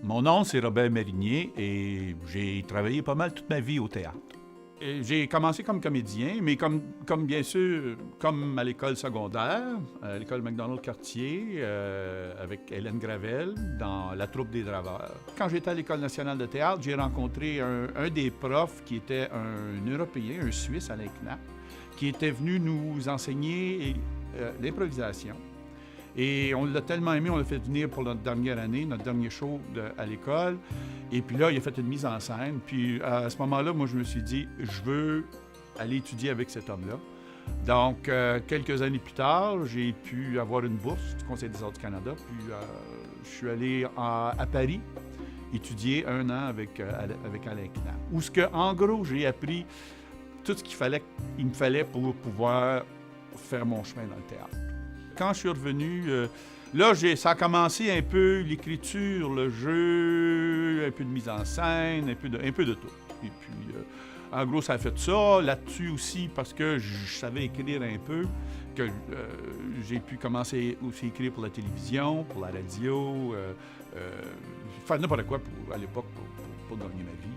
Mon nom, c'est Robert Marinier et j'ai travaillé pas mal toute ma vie au théâtre. Et j'ai commencé comme comédien, mais comme bien sûr, comme à l'école secondaire, à l'école MacDonald-Cartier, avec Hélène Gravel, dans la troupe des Draveurs. Quand j'étais à l'École nationale de théâtre, j'ai rencontré un des profs qui était un Européen, un Suisse, Alain Knapp, qui était venu nous enseigner l'improvisation. Et on l'a tellement aimé, on l'a fait venir pour notre dernière année, notre dernier show à l'école. Et puis là, il a fait une mise en scène. Puis à ce moment-là, moi, je me suis dit, je veux aller étudier avec cet homme-là. Donc, quelques années plus tard, j'ai pu avoir une bourse du Conseil des arts du Canada. Puis je suis allé à Paris étudier 1 an avec Alain Knapp. Où en gros, j'ai appris tout ce qu'il me fallait pour pouvoir faire mon chemin dans le théâtre. Quand je suis revenu, là, ça a commencé un peu l'écriture, le jeu, un peu de mise en scène, un peu de tout. Et puis, en gros, ça a fait ça. Là-dessus aussi, parce que je savais écrire un peu, que j'ai pu commencer aussi à écrire pour la télévision, pour la radio, faire n'importe quoi à l'époque pour gagner ma vie.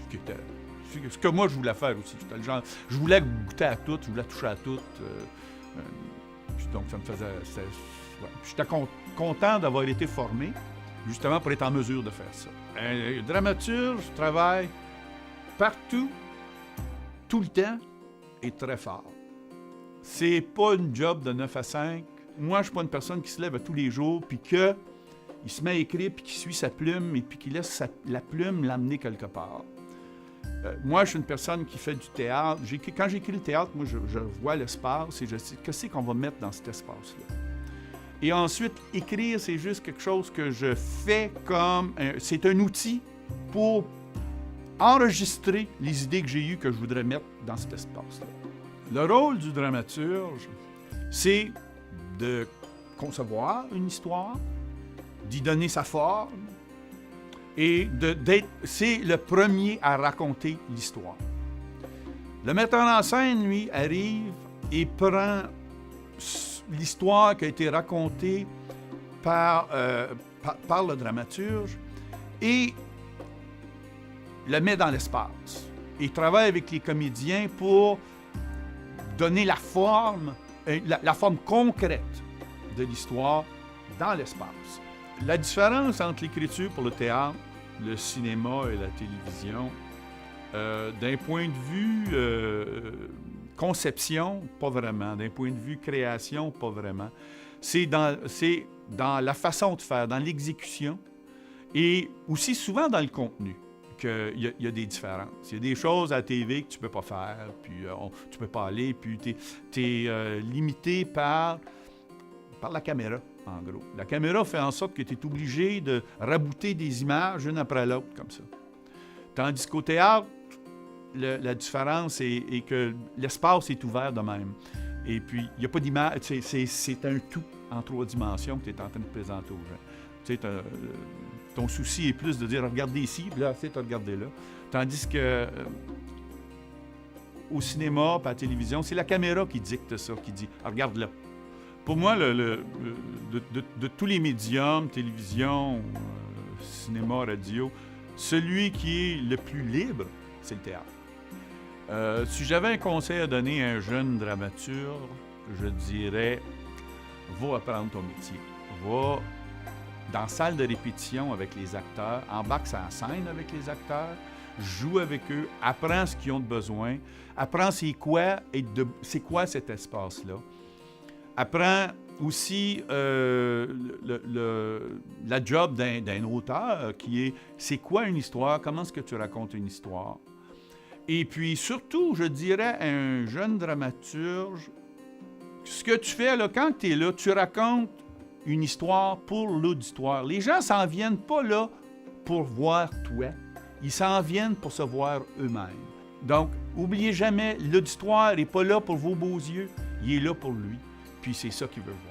Puis, ce que moi, je voulais faire aussi. J'étais le genre, je voulais goûter à tout, je voulais toucher à tout. Donc, ça me faisait... Ouais. J'étais content d'avoir été formé, justement, pour être en mesure de faire ça. Un dramaturge travaille partout, tout le temps, et très fort. C'est pas une job de 9 à 5. Moi, je suis pas une personne qui se lève tous les jours, puis qu'il se met à écrire, puis qu'il suit sa plume, et puis qu'il laisse la plume l'amener quelque part. Moi, je suis une personne qui fait du théâtre. Quand j'écris le théâtre, moi, je vois l'espace et je sais qu'est-ce qu'on va mettre dans cet espace-là. Et ensuite, écrire, c'est juste quelque chose que je fais comme... c'est un outil pour enregistrer les idées que j'ai eues que je voudrais mettre dans cet espace-là. Le rôle du dramaturge, c'est de concevoir une histoire, d'y donner sa forme, et c'est le premier à raconter l'histoire. Le metteur en scène, lui, arrive et prend l'histoire qui a été racontée par le dramaturge et le met dans l'espace. Il travaille avec les comédiens pour donner la forme concrète de l'histoire dans l'espace. La différence entre l'écriture pour le théâtre, le cinéma et la télévision, d'un point de vue conception, pas vraiment. D'un point de vue création, pas vraiment. C'est dans la façon de faire, dans l'exécution et aussi souvent dans le contenu qu'il y a des différences. Il y a des choses à la TV que tu ne peux pas faire, puis tu ne peux pas aller, puis tu es limité par la caméra. En gros. La caméra fait en sorte que tu es obligé de rabouter des images une après l'autre, comme ça. Tandis qu'au théâtre, la différence est que l'espace est ouvert de même. Et puis, il n'y a pas d'image, c'est un tout en 3 dimensions que tu es en train de présenter aux gens. Tu sais, ton souci est plus de dire « regardez ici », puis là, tu sais, regardez là. Tandis que au cinéma, puis à la télévision, c'est la caméra qui dicte ça, qui dit « regarde là ». Pour moi, de tous les médiums, télévision, cinéma, radio, celui qui est le plus libre, c'est le théâtre. Si j'avais un conseil à donner à un jeune dramaturge, je dirais, va apprendre ton métier. Va dans la salle de répétition avec les acteurs, embarque sur la scène avec les acteurs, joue avec eux, apprends ce qu'ils ont de besoin, apprends c'est quoi cet espace-là. Apprends aussi la job d'un auteur qui est c'est quoi une histoire, comment est-ce que tu racontes une histoire. Et puis surtout, je dirais à un jeune dramaturge, ce que tu fais là, quand tu es là, tu racontes une histoire pour l'auditoire. Les gens s'en viennent pas là pour voir toi, ils s'en viennent pour se voir eux-mêmes. Donc, n'oubliez jamais, l'auditoire n'est pas là pour vos beaux yeux, il est là pour lui. Puis c'est ça qu'il veut voir.